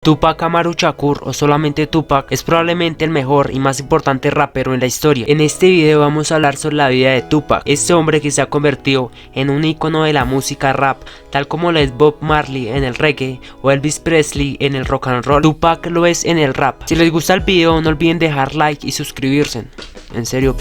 Tupac Amaru Shakur, o solamente Tupac, es probablemente el mejor y más importante rapero en la historia. En este video vamos a hablar sobre la vida de Tupac, este hombre que se ha convertido en un icono de la música rap, tal como lo es Bob Marley en el reggae o Elvis Presley en el rock and roll. Tupac lo es en el rap. Si les gusta el video, no olviden dejar like y suscribirse. En serio,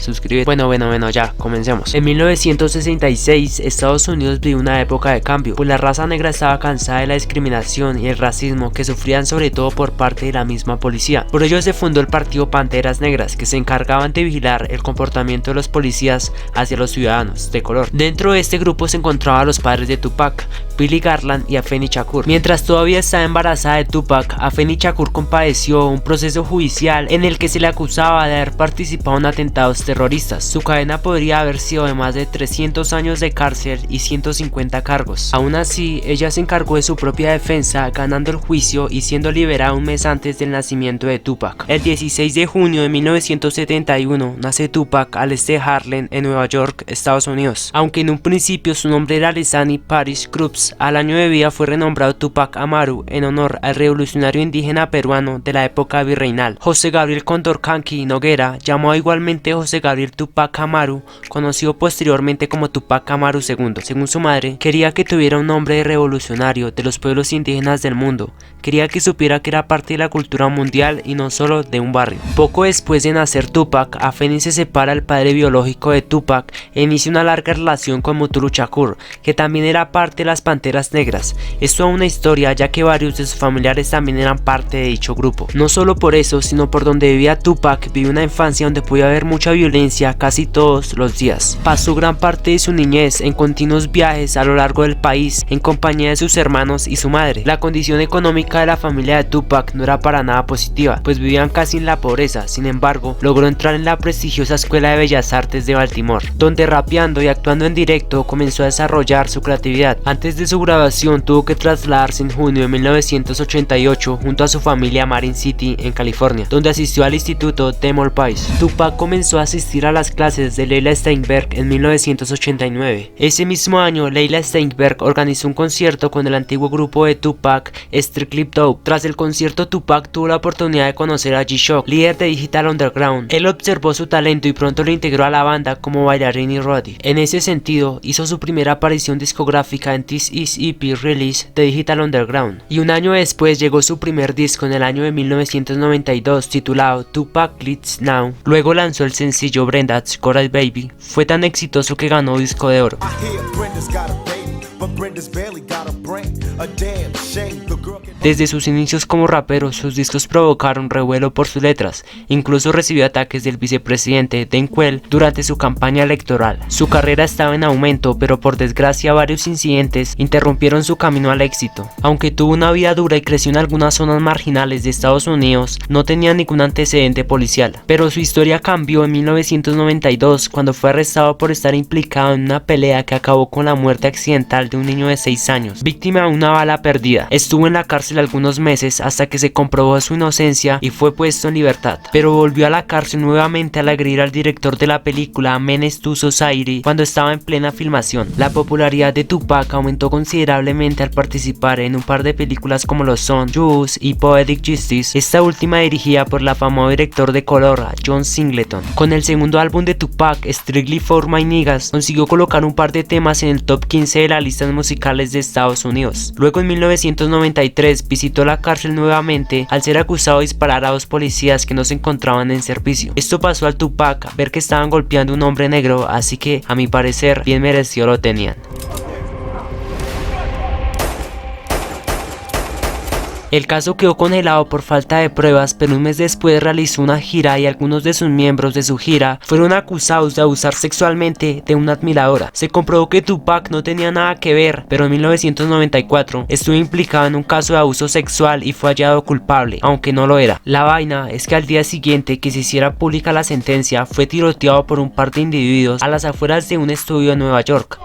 suscribir. Bueno, ya, comencemos. En 1966, Estados Unidos vivió una época de cambio, pues la raza negra estaba cansada de la discriminación y el racismo que sufrían sobre todo por parte de la misma policía. Por ello se fundó el partido Panteras Negras, que se encargaban de vigilar el comportamiento de los policías hacia los ciudadanos de color. Dentro de este grupo se encontraban los padres de Tupac, Billy Garland y Afeni Shakur. Mientras todavía estaba embarazada de Tupac, Afeni Shakur compadeció un proceso judicial en el que se le acusaba de haber participado en atentados terroristas. Su cadena podría haber sido de más de 300 años de cárcel y 150 cargos. Aún así, ella se encargó de su propia defensa, ganando el juicio y siendo liberada un mes antes del nacimiento de Tupac. El 16 de junio de 1971 nace Tupac al este de Harlem, en Nueva York, Estados Unidos. Aunque en un principio su nombre era Lesani Parish Crooks, al año de vida fue renombrado Tupac Amaru en honor al revolucionario indígena peruano de la época virreinal, José Gabriel Condorcanqui Noguera, llamó igualmente José Gabriel Tupac Amaru, conocido posteriormente como Tupac Amaru II. Según su madre, quería que tuviera un nombre de revolucionario de los pueblos indígenas del mundo. Quería que supiera que era parte de la cultura mundial y no solo de un barrio. Poco después de nacer Tupac, Afeni se separa del padre biológico de Tupac e inicia una larga relación con Mutulu Shakur, que también era parte de las Panteras Negras. Es toda una historia, ya que varios de sus familiares también eran parte de dicho grupo. No solo por eso, sino por donde vivía Tupac, vivió una infancia donde podía haber mucha violencia casi todos los días. Pasó gran parte de su niñez en continuos viajes a lo largo del país en compañía de sus hermanos y su madre. La condición económica de la familia de Tupac no era para nada positiva, pues vivían casi en la pobreza. Sin embargo, logró entrar en la prestigiosa Escuela de Bellas Artes de Baltimore, donde rapeando y actuando en directo comenzó a desarrollar su creatividad. Antes de su graduación tuvo que trasladarse en junio de 1988 junto a su familia a Marin City, en California, donde asistió al instituto Temple Pies. Tupac comenzó a asistir a las clases de Leila Steinberg en 1989. Ese mismo año, Leila Steinberg organizó un concierto con el antiguo grupo de Tupac, Strictly Dope. Tras el concierto, Tupac tuvo la oportunidad de conocer a G-Shock, líder de Digital Underground. Él observó su talento y pronto lo integró a la banda como bailarín y roadie. En ese sentido, hizo su primera aparición discográfica en This Is EP Release de Digital Underground. Y un año después llegó su primer disco en el año de 1992 titulado Tupac Leads Now. Luego lanzó el sencillo Brenda's Coral Baby. Fue tan exitoso que ganó disco de oro. Desde sus inicios como rapero, sus discos provocaron revuelo por sus letras. Incluso recibió ataques del vicepresidente Dan Quayle durante su campaña electoral. Su carrera estaba en aumento, pero por desgracia varios incidentes interrumpieron su camino al éxito. Aunque tuvo una vida dura y creció en algunas zonas marginales de Estados Unidos, no tenía ningún antecedente policial. Pero su historia cambió en 1992 cuando fue arrestado por estar implicado en una pelea que acabó con la muerte accidental de un niño de 6 años, víctima de una bala perdida. Estuvo en la cárcel algunos meses hasta que se comprobó su inocencia y fue puesto en libertad, pero volvió a la cárcel nuevamente al agredir al director de la película Menace to Society cuando estaba en plena filmación. La popularidad de Tupac aumentó considerablemente al participar en un par de películas como lo son Juice y Poetic Justice, esta última dirigida por el famoso director de color John Singleton. Con el segundo álbum de Tupac, Strictly for My Niggas, consiguió colocar un par de temas en el top 15 de las listas musicales de Estados Unidos. Luego en 1993 visitó la cárcel nuevamente al ser acusado de disparar a dos policías que no se encontraban en servicio. Esto pasó al Tupac ver que estaban golpeando a un hombre negro, así que a mi parecer bien merecido lo tenían. El caso quedó congelado por falta de pruebas, pero un mes después realizó una gira y algunos de sus miembros de su gira fueron acusados de abusar sexualmente de una admiradora. Se comprobó que Tupac no tenía nada que ver, pero en 1994 estuvo implicado en un caso de abuso sexual y fue hallado culpable, aunque no lo era. La vaina es que al día siguiente que se hiciera pública la sentencia, fue tiroteado por un par de individuos a las afueras de un estudio en Nueva York.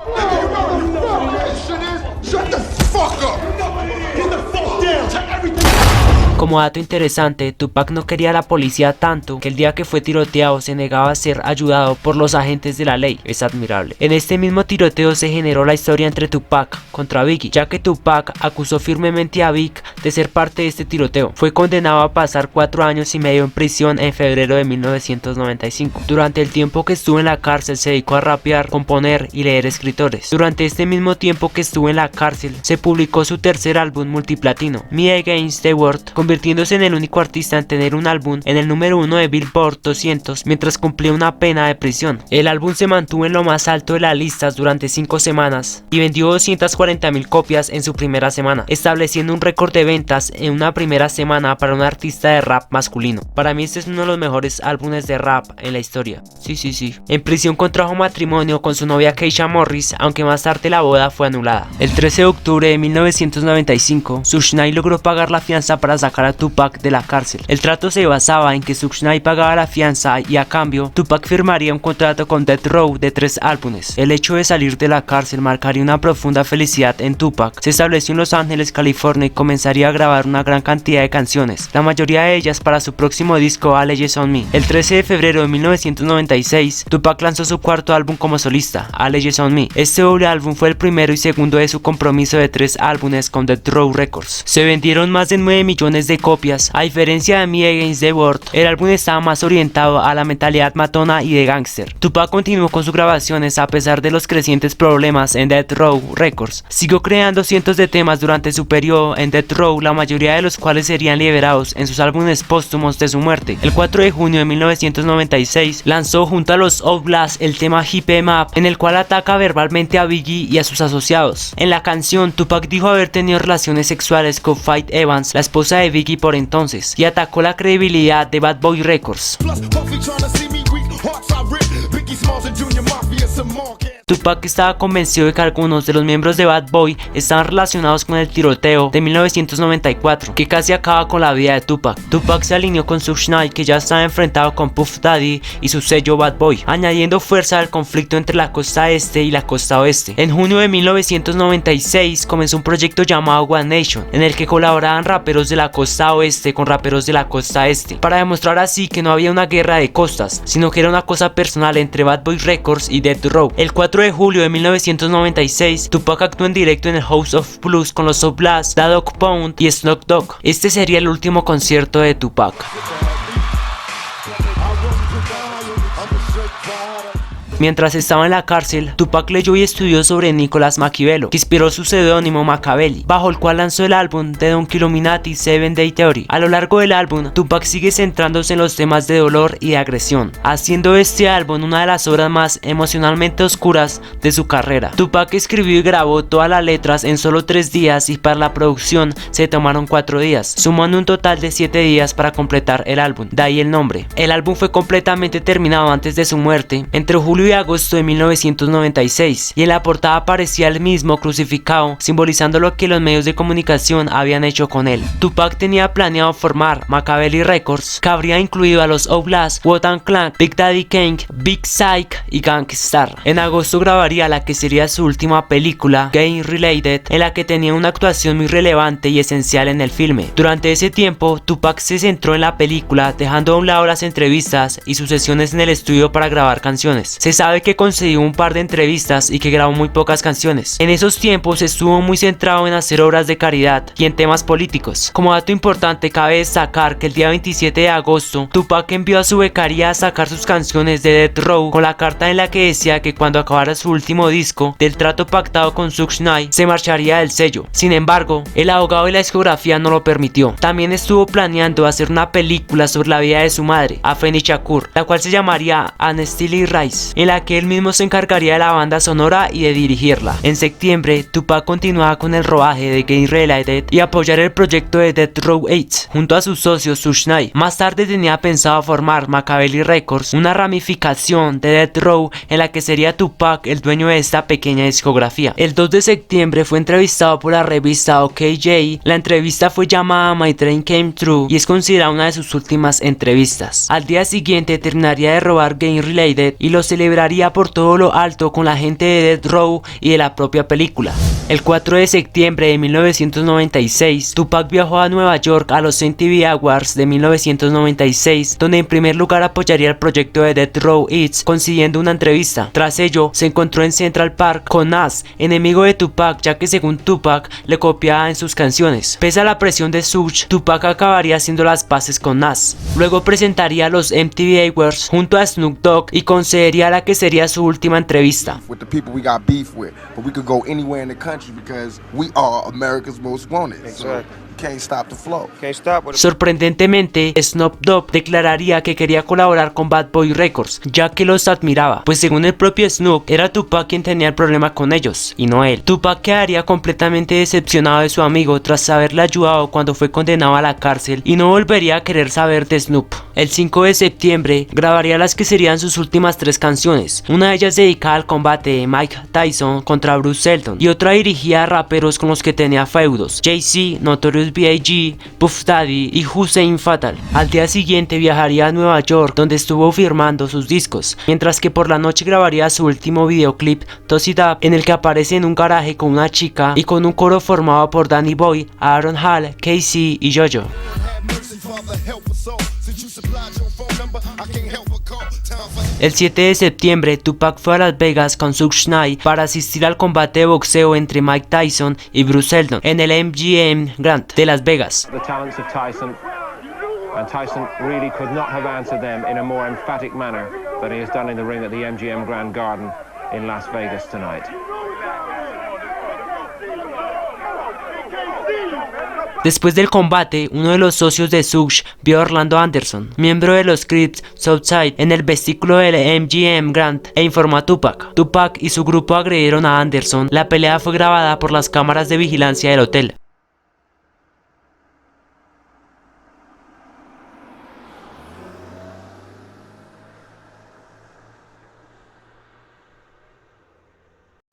Como dato interesante, Tupac no quería a la policía tanto que el día que fue tiroteado se negaba a ser ayudado por los agentes de la ley. Es admirable. En este mismo tiroteo se generó la historia entre Tupac contra Biggie, ya que Tupac acusó firmemente a Big de ser parte de este tiroteo. Fue condenado a pasar 4 años y medio en prisión en febrero de 1995. Durante el tiempo que estuvo en la cárcel se dedicó a rapear, componer y leer escritores. Durante este mismo tiempo que estuvo en la cárcel se publicó su tercer álbum multiplatino, Me Against the World, convirtiéndose en el único artista en tener un álbum en el número 1 de Billboard 200 mientras cumplía una pena de prisión. El álbum se mantuvo en lo más alto de las listas durante 5 semanas y vendió 240.000 copias en su primera semana, estableciendo un récord de ventas en una primera semana para un artista de rap masculino. Para mí este es uno de los mejores álbumes de rap en la historia. Sí. En prisión contrajo matrimonio con su novia Keisha Morris, aunque más tarde la boda fue anulada. El 13 de octubre de 1995, Suge Knight logró pagar la fianza para sacar a Tupac de la cárcel. El trato se basaba en que Suge Knight pagaba la fianza y a cambio Tupac firmaría un contrato con Death Row de 3 álbumes. El hecho de salir de la cárcel marcaría una profunda felicidad en Tupac. Se estableció en Los Ángeles, California y comenzaría a grabar una gran cantidad de canciones, la mayoría de ellas para su próximo disco Alleges on Me. El 13 de febrero de 1996, Tupac lanzó su cuarto álbum como solista, Alleges on Me. Este doble álbum fue el primero y segundo de su compromiso de 3 álbumes con Death Row Records. Se vendieron más de 9 millones de copias. A diferencia de Me Against the World, el álbum estaba más orientado a la mentalidad matona y de gángster. Tupac continuó con sus grabaciones a pesar de los crecientes problemas en Death Row Records. Siguió creando cientos de temas durante su periodo en Death Row, la mayoría de los cuales serían liberados en sus álbumes póstumos de su muerte. El 4 de junio de 1996 lanzó junto a los Outlast el tema Hip 'Em Up, en el cual ataca verbalmente a Biggie y a sus asociados. En la canción, Tupac dijo haber tenido relaciones sexuales con Faith Evans, la esposa de Biggie por entonces, y atacó la credibilidad de Bad Boy Records. Tupac estaba convencido de que algunos de los miembros de Bad Boy estaban relacionados con el tiroteo de 1994, que casi acaba con la vida de Tupac. Tupac se alineó con Suge Knight, que ya estaba enfrentado con Puff Daddy y su sello Bad Boy, añadiendo fuerza al conflicto entre la costa este y la costa oeste. En junio de 1996 comenzó un proyecto llamado One Nation, en el que colaboraban raperos de la costa oeste con raperos de la costa este, para demostrar así que no había una guerra de costas, sino que era una cosa personal entre Bad Boy Records y Death Row. El 4 de julio de 1996, Tupac actuó en directo en el House of Blues con los Outlast, Da Dog Pound y Snoop Dogg. Este sería el último concierto de Tupac. Mientras estaba en la cárcel, Tupac leyó y estudió sobre Nicolas Maquiavelo, que inspiró su seudónimo Machiavelli, bajo el cual lanzó el álbum The Don Illuminati 7-Day Theory. A lo largo del álbum, Tupac sigue centrándose en los temas de dolor y de agresión, haciendo este álbum una de las obras más emocionalmente oscuras de su carrera. Tupac escribió y grabó todas las letras en solo 3 días y para la producción se tomaron 4 días, sumando un total de 7 días para completar el álbum, de ahí el nombre. El álbum fue completamente terminado antes de su muerte, entre julio y agosto de 1996, y en la portada aparecía el mismo crucificado, simbolizando lo que los medios de comunicación habían hecho con él. Tupac tenía planeado formar Machiavelli Records, que habría incluido a los Outlast, Wu-Tang Clan, Big Daddy Kane, Big Syke y Gang Starr. En agosto grabaría la que sería su última película, Gang Related, en la que tenía una actuación muy relevante y esencial en el filme. Durante ese tiempo, Tupac se centró en la película, dejando a un lado las entrevistas y sus sesiones en el estudio para grabar canciones. Se sabe que concedió un par de entrevistas y que grabó muy pocas canciones. En esos tiempos estuvo muy centrado en hacer obras de caridad y en temas políticos. Como dato importante, cabe destacar que el día 27 de agosto, Tupac envió a su becaria a sacar sus canciones de Death Row con la carta en la que decía que cuando acabara su último disco, del trato pactado con Suge Knight, se marcharía del sello. Sin embargo, el abogado de la discografía no lo permitió. También estuvo planeando hacer una película sobre la vida de su madre, Afeni Shakur, la cual se llamaría An Steely Rise, en la que él mismo se encargaría de la banda sonora y de dirigirla. En septiembre, Tupac continuaba con el rodaje de Gang Related y apoyar el proyecto de Death Row 8 junto a sus socios Suge Knight. Más tarde tenía pensado formar Machiavelli Records, una ramificación de Death Row en la que sería Tupac el dueño de esta pequeña discografía. El 2 de septiembre fue entrevistado por la revista OKJ. La entrevista fue llamada My Dream Came True y es considerada una de sus últimas entrevistas. Al día siguiente terminaría de robar Gang Related y lo celebraría celebraría por todo lo alto con la gente de Death Row y de la propia película. El 4 de septiembre de 1996, Tupac viajó a Nueva York a los MTV Awards de 1996, donde en primer lugar apoyaría el proyecto de Death Row Eats, consiguiendo una entrevista. Tras ello, se encontró en Central Park con Nas, enemigo de Tupac, ya que según Tupac le copiaba en sus canciones. Pese a la presión de Suge, Tupac acabaría haciendo las paces con Nas. Luego presentaría los MTV Awards junto a Snoop Dogg y concedería la que sería su última entrevista. Sorprendentemente, Snoop Dogg declararía que quería colaborar con Bad Boy Records, ya que los admiraba, pues según el propio Snoop, era Tupac quien tenía el problema con ellos, y no él. Tupac quedaría completamente decepcionado de su amigo tras haberle ayudado cuando fue condenado a la cárcel y no volvería a querer saber de Snoop. El 5 de septiembre grabaría las que serían sus últimas 3 canciones, una de ellas dedicada al combate de Mike Tyson contra Bruce Seldon y otra dirigida a raperos con los que tenía feudos, Jay-Z, Notorious B.I.G., Puff Daddy y Hussein Fatal. Al día siguiente viajaría a Nueva York, donde estuvo firmando sus discos, mientras que por la noche grabaría su último videoclip, Toss It Up, en el que aparece en un garaje con una chica y con un coro formado por Danny Boy, Aaron Hall, Casey y Jojo. El 7 de septiembre, Tupac fue a Las Vegas con Suge Knight para asistir al combate de boxeo entre Mike Tyson y Bruce Seldon en el MGM Grand de Las Vegas. Tyson really could not have answered them in a more emphatic manner than he has done in the ring at the MGM Grand Garden in Las Vegas tonight. Después del combate, uno de los socios de Suge vio a Orlando Anderson, miembro de los Crips Southside, en el vestíbulo del MGM Grand e informó a Tupac. Tupac y su grupo agredieron a Anderson. La pelea fue grabada por las cámaras de vigilancia del hotel.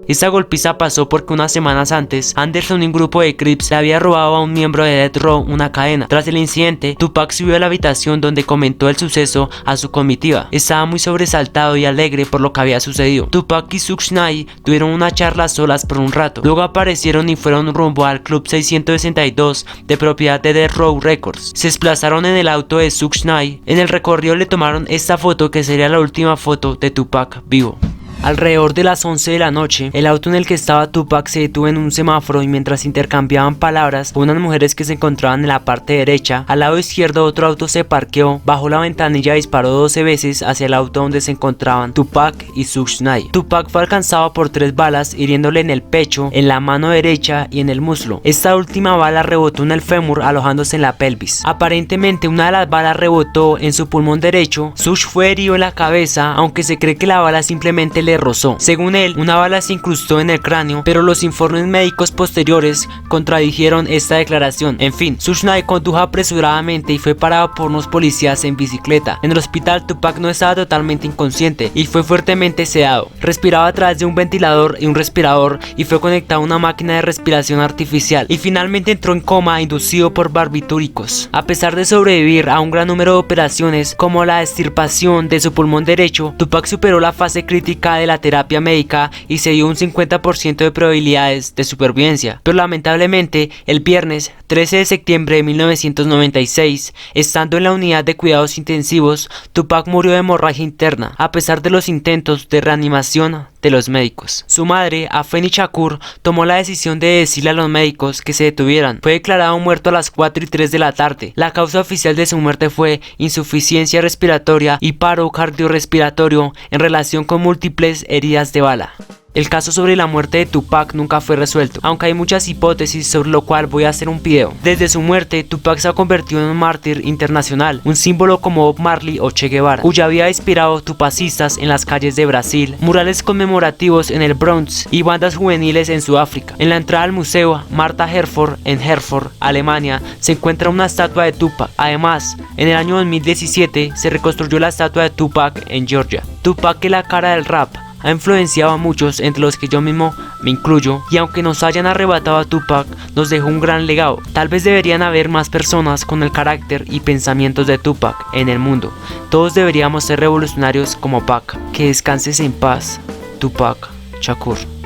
Esta golpiza pasó porque unas semanas antes, Anderson y un grupo de Crips le había robado a un miembro de Death Row una cadena. Tras el incidente, Tupac subió a la habitación donde comentó el suceso a su comitiva. Estaba muy sobresaltado y alegre por lo que había sucedido. Tupac y Suge Knight tuvieron una charla solas por un rato. Luego aparecieron y fueron rumbo al Club 662 de propiedad de Death Row Records. Se desplazaron en el auto de Suge Knight. En el recorrido le tomaron esta foto que sería la última foto de Tupac vivo. Alrededor de las 11 de la noche, el auto en el que estaba Tupac se detuvo en un semáforo y mientras intercambiaban palabras con unas mujeres que se encontraban en la parte derecha, al lado izquierdo otro auto se parqueó, bajó la ventanilla y disparó 12 veces hacia el auto donde se encontraban Tupac y Suge Knight. Tupac fue alcanzado por 3 balas, hiriéndole en el pecho, en la mano derecha y en el muslo. Esta última bala rebotó en el fémur, alojándose en la pelvis. Aparentemente una de las balas rebotó en su pulmón derecho. Suge fue herido en la cabeza, aunque se cree que la bala simplemente le rozó. Según él, una bala se incrustó en el cráneo, pero los informes médicos posteriores contradijeron esta declaración. En fin, Suge Knight condujo apresuradamente y fue parado por unos policías en bicicleta. En el hospital, Tupac no estaba totalmente inconsciente y fue fuertemente sedado. Respiraba a través de un ventilador y un respirador y fue conectado a una máquina de respiración artificial y finalmente entró en coma inducido por barbitúricos. A pesar de sobrevivir a un gran número de operaciones como la extirpación de su pulmón derecho, Tupac superó la fase crítica de la terapia médica y se dio un 50% de probabilidades de supervivencia, pero lamentablemente el viernes 13 de septiembre de 1996, estando en la unidad de cuidados intensivos, Tupac murió de hemorragia interna, a pesar de los intentos de reanimación de los médicos. Su madre, Afeni Shakur, tomó la decisión de decirle a los médicos que se detuvieran. Fue declarado muerto a las 4:03 de la tarde. La causa oficial de su muerte fue insuficiencia respiratoria y paro cardiorrespiratorio en relación con múltiples heridas de bala. El caso sobre la muerte de Tupac nunca fue resuelto, aunque hay muchas hipótesis sobre lo cual voy a hacer un video. Desde su muerte, Tupac se ha convertido en un mártir internacional, un símbolo como Bob Marley o Che Guevara, cuya vida ha inspirado tupacistas en las calles de Brasil, murales conmemorativos en el Bronx y bandas juveniles en Sudáfrica. En la entrada al museo Martha Herford en Herford, Alemania, se encuentra una estatua de Tupac. Además, en el año 2017 se reconstruyó la estatua de Tupac en Georgia. Tupac es la cara del rap, ha influenciado a muchos, entre los que yo mismo me incluyo, y aunque nos hayan arrebatado a Tupac, nos dejó un gran legado. Tal vez deberían haber más personas con el carácter y pensamientos de Tupac en el mundo. Todos deberíamos ser revolucionarios como Pac. Que descanses en paz, Tupac Shakur.